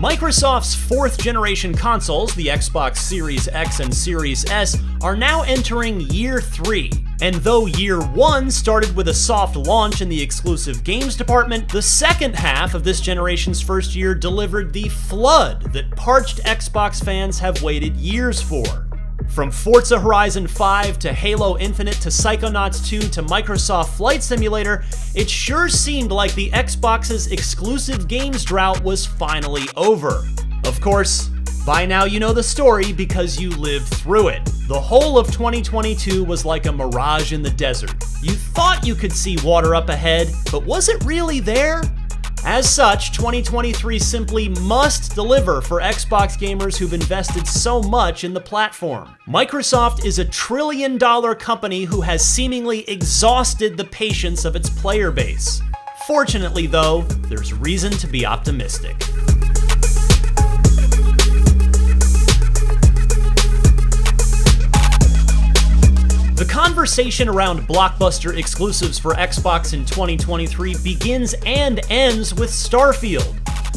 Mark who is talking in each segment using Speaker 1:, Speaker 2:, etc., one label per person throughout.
Speaker 1: Microsoft's fourth-generation consoles, the Xbox Series X and Series S, are now entering Year 3. And though Year 1 started with a soft launch in the exclusive games department, the second half of this generation's first year delivered the flood that parched Xbox fans have waited years for. From Forza Horizon 5 to Halo Infinite to Psychonauts 2 to Microsoft Flight Simulator, it sure seemed like the Xbox's exclusive games drought was finally over. Of course, by now you know the story because you lived through it. The whole of 2022 was like a mirage in the desert. You thought you could see water up ahead, but was it really there? As such, 2023 simply must deliver for Xbox gamers who've invested so much in the platform. Microsoft is a trillion-dollar company who has seemingly exhausted the patience of its player base. Fortunately, though, there's reason to be optimistic. The conversation around blockbuster exclusives for Xbox in 2023 begins and ends with Starfield,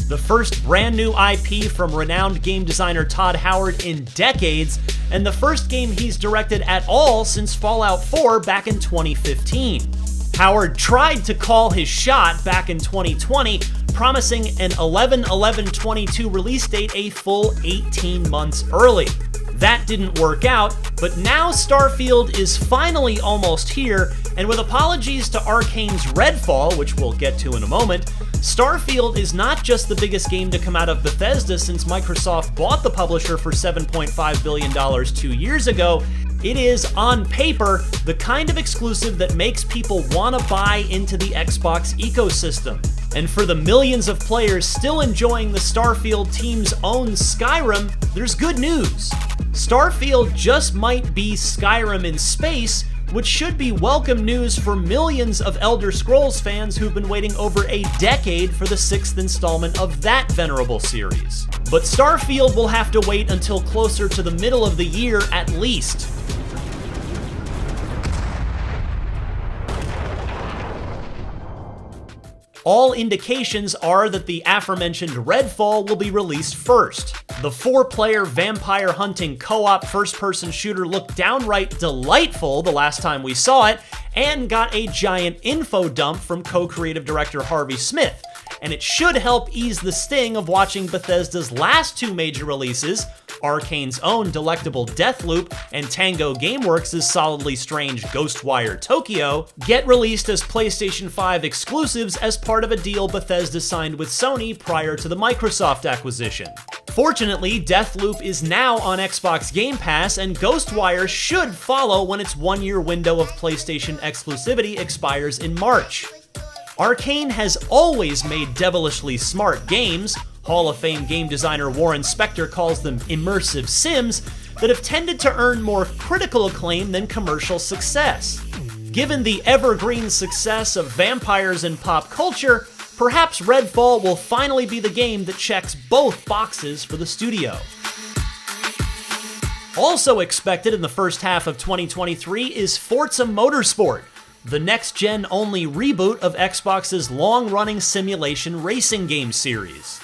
Speaker 1: the first brand new IP from renowned game designer Todd Howard in decades, and the first game he's directed at all since Fallout 4 back in 2015. Howard tried to call his shot back in 2020, promising an 11/11/22 release date a full 18 months early. That didn't work out, but now Starfield is finally almost here, and with apologies to Arcane's Redfall, which we'll get to in a moment, Starfield is not just the biggest game to come out of Bethesda since Microsoft bought the publisher for $7.5 billion 2 years ago. It is, on paper, the kind of exclusive that makes people want to buy into the Xbox ecosystem. And for the millions of players still enjoying the Starfield team's own Skyrim, there's good news. Starfield just might be Skyrim in space, which should be welcome news for millions of Elder Scrolls fans who've been waiting over a decade for the 6th installment of that venerable series. But Starfield will have to wait until closer to the middle of the year at least. All indications are that the aforementioned Redfall will be released first. The 4-player vampire hunting co-op first-person shooter looked downright delightful the last time we saw it, and got a giant info dump from co-creative director Harvey Smith. And it should help ease the sting of watching Bethesda's last 2 major releases, Arcane's own delectable Deathloop and Tango Gameworks' solidly strange Ghostwire Tokyo, get released as PlayStation 5 exclusives as part of a deal Bethesda signed with Sony prior to the Microsoft acquisition. Fortunately, Deathloop is now on Xbox Game Pass, and Ghostwire should follow when its 1-year window of PlayStation exclusivity expires in March. Arcane has always made devilishly smart games. Hall of Fame game designer Warren Spector calls them immersive sims that have tended to earn more critical acclaim than commercial success. Given the evergreen success of vampires in pop culture, perhaps Redfall will finally be the game that checks both boxes for the studio. Also expected in the first half of 2023 is Forza Motorsport, the next-gen only reboot of Xbox's long-running simulation racing game series.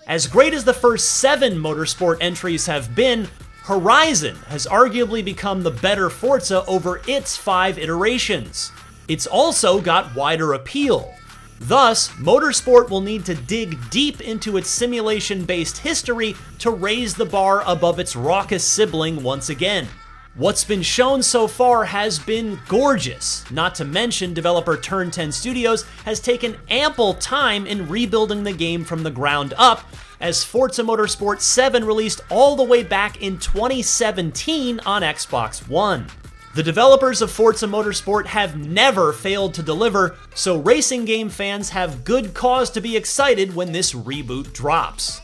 Speaker 1: As great as the first 7 motorsport entries have been, Horizon has arguably become the better Forza over its 5 iterations. It's also got wider appeal. Thus, Motorsport will need to dig deep into its simulation-based history to raise the bar above its raucous sibling once again. What's been shown so far has been gorgeous, not to mention developer Turn 10 Studios has taken ample time in rebuilding the game from the ground up, as Forza Motorsport 7 released all the way back in 2017 on Xbox One. The developers of Forza Motorsport have never failed to deliver, so racing game fans have good cause to be excited when this reboot drops.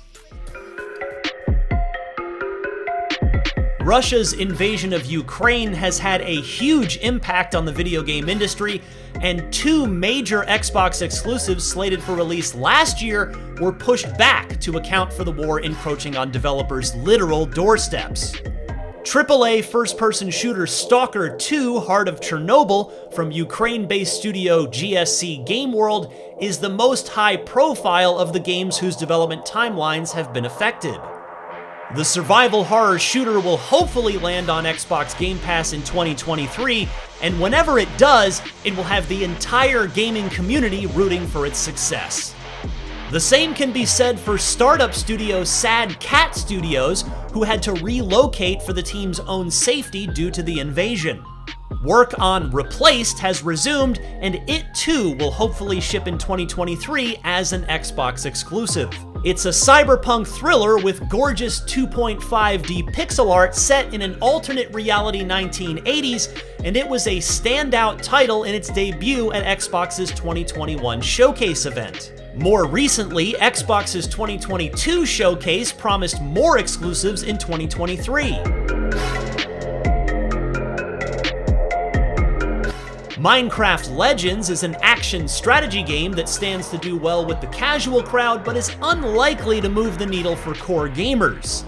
Speaker 1: Russia's invasion of Ukraine has had a huge impact on the video game industry, and 2 major Xbox exclusives slated for release last year were pushed back to account for the war encroaching on developers' literal doorsteps. AAA first-person shooter Stalker 2: Heart of Chernobyl from Ukraine-based studio GSC Game World is the most high-profile of the games whose development timelines have been affected. The survival horror shooter will hopefully land on Xbox Game Pass in 2023, and whenever it does, it will have the entire gaming community rooting for its success. The same can be said for startup studio Sad Cat Studios, who had to relocate for the team's own safety due to the invasion. Work on Replaced has resumed, and it too will hopefully ship in 2023 as an Xbox exclusive. It's a cyberpunk thriller with gorgeous 2.5D pixel art set in an alternate reality 1980s, and it was a standout title in its debut at Xbox's 2021 showcase event. More recently, Xbox's 2022 showcase promised more exclusives in 2023. Minecraft Legends is an action strategy game that stands to do well with the casual crowd, but is unlikely to move the needle for core gamers.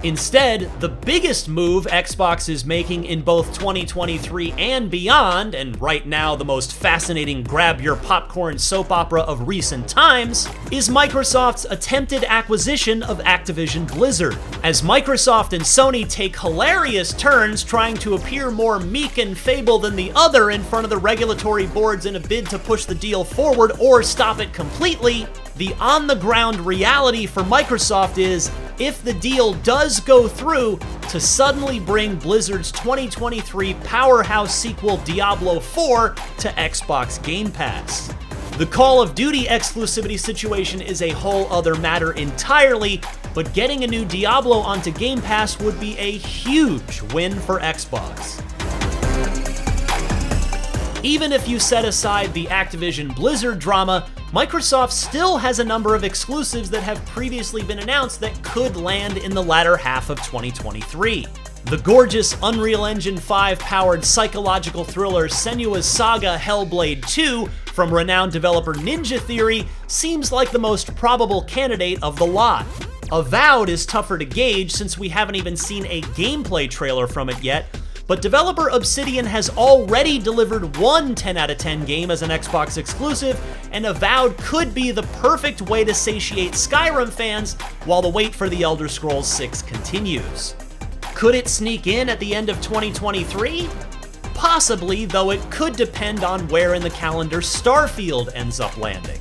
Speaker 1: Instead, the biggest move Xbox is making in both 2023 and beyond, and right now the most fascinating grab-your-popcorn soap opera of recent times, is Microsoft's attempted acquisition of Activision Blizzard. As Microsoft and Sony take hilarious turns trying to appear more meek and fable than the other in front of the regulatory boards in a bid to push the deal forward or stop it completely, the on-the-ground reality for Microsoft is, if the deal does go through, to suddenly bring Blizzard's 2023 powerhouse sequel Diablo 4 to Xbox Game Pass. The Call of Duty exclusivity situation is a whole other matter entirely, but getting a new Diablo onto Game Pass would be a huge win for Xbox. Even if you set aside the Activision Blizzard drama, Microsoft still has a number of exclusives that have previously been announced that could land in the latter half of 2023. The gorgeous Unreal Engine 5 powered psychological thriller Senua's Saga Hellblade 2 from renowned developer Ninja Theory seems like the most probable candidate of the lot. Avowed is tougher to gauge since we haven't even seen a gameplay trailer from it yet, but developer Obsidian has already delivered one 10 out of 10 game as an Xbox exclusive, and Avowed could be the perfect way to satiate Skyrim fans while the wait for The Elder Scrolls 6 continues. Could it sneak in at the end of 2023? Possibly, though it could depend on where in the calendar Starfield ends up landing.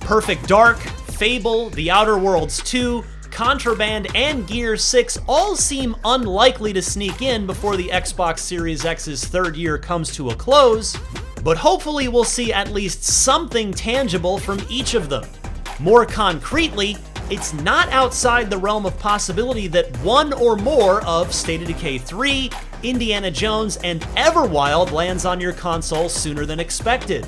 Speaker 1: Perfect Dark, Fable, The Outer Worlds 2, Contraband, and Gears 6 all seem unlikely to sneak in before the Xbox Series X's third year comes to a close, but hopefully we'll see at least something tangible from each of them. More concretely, it's not outside the realm of possibility that one or more of State of Decay 3, Indiana Jones, and Everwild lands on your console sooner than expected.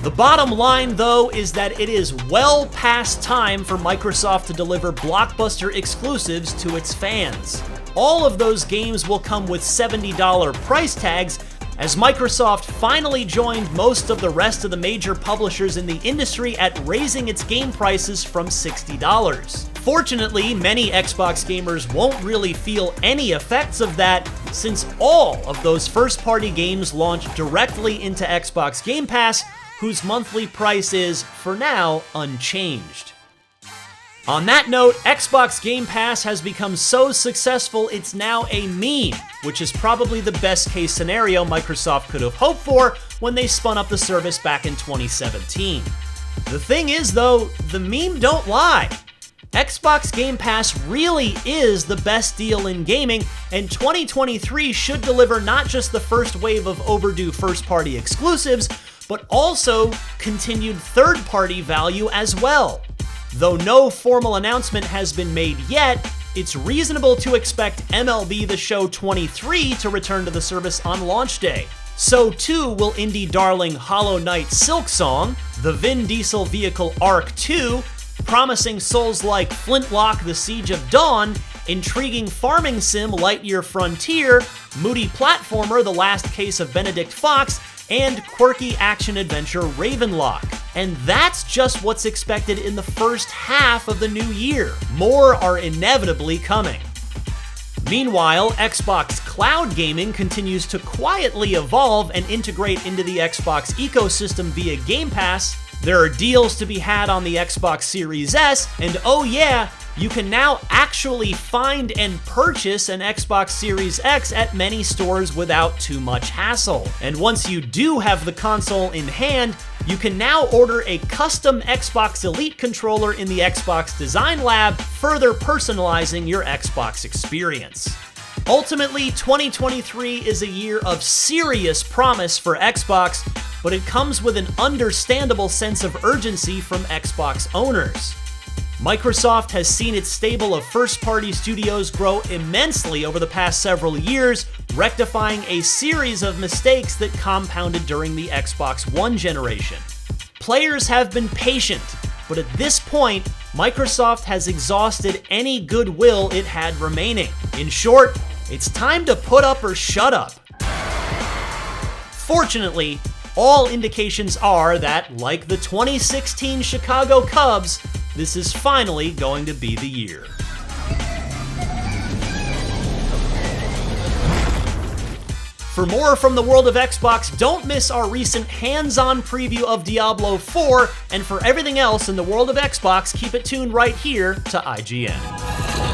Speaker 1: The bottom line, though, is that it is well past time for Microsoft to deliver blockbuster exclusives to its fans. All of those games will come with $70 price tags, as Microsoft finally joined most of the rest of the major publishers in the industry at raising its game prices from $60. Fortunately, many Xbox gamers won't really feel any effects of that, since all of those first-party games launch directly into Xbox Game Pass, whose monthly price is, for now, unchanged. On that note, Xbox Game Pass has become so successful it's now a meme, which is probably the best case scenario Microsoft could have hoped for when they spun up the service back in 2017. The thing is, though, the meme don't lie. Xbox Game Pass really is the best deal in gaming, and 2023 should deliver not just the first wave of overdue first-party exclusives, but also continued third-party value as well. Though no formal announcement has been made yet, it's reasonable to expect MLB The Show 23 to return to the service on launch day. So too will indie darling Hollow Knight Silksong, the Vin Diesel vehicle Arc 2, promising Souls-like Flintlock The Siege of Dawn, intriguing farming sim Lightyear Frontier, moody platformer The Last Case of Benedict Fox, and quirky action-adventure Ravenlock. And that's just what's expected in the first half of the new year. More are inevitably coming. Meanwhile, Xbox Cloud Gaming continues to quietly evolve and integrate into the Xbox ecosystem via Game Pass. There are deals to be had on the Xbox Series S, and oh yeah, you can now actually find and purchase an Xbox Series X at many stores without too much hassle. And once you do have the console in hand, you can now order a custom Xbox Elite controller in the Xbox Design Lab, further personalizing your Xbox experience. Ultimately, 2023 is a year of serious promise for Xbox, but it comes with an understandable sense of urgency from Xbox owners. Microsoft has seen its stable of first-party studios grow immensely over the past several years, rectifying a series of mistakes that compounded during the Xbox One generation. Players have been patient, but at this point, Microsoft has exhausted any goodwill it had remaining. In short, it's time to put up or shut up. Fortunately, all indications are that, like the 2016 Chicago Cubs, this is finally going to be the year. For more from the world of Xbox, don't miss our recent hands-on preview of Diablo 4, and for everything else in the world of Xbox, keep it tuned right here to IGN.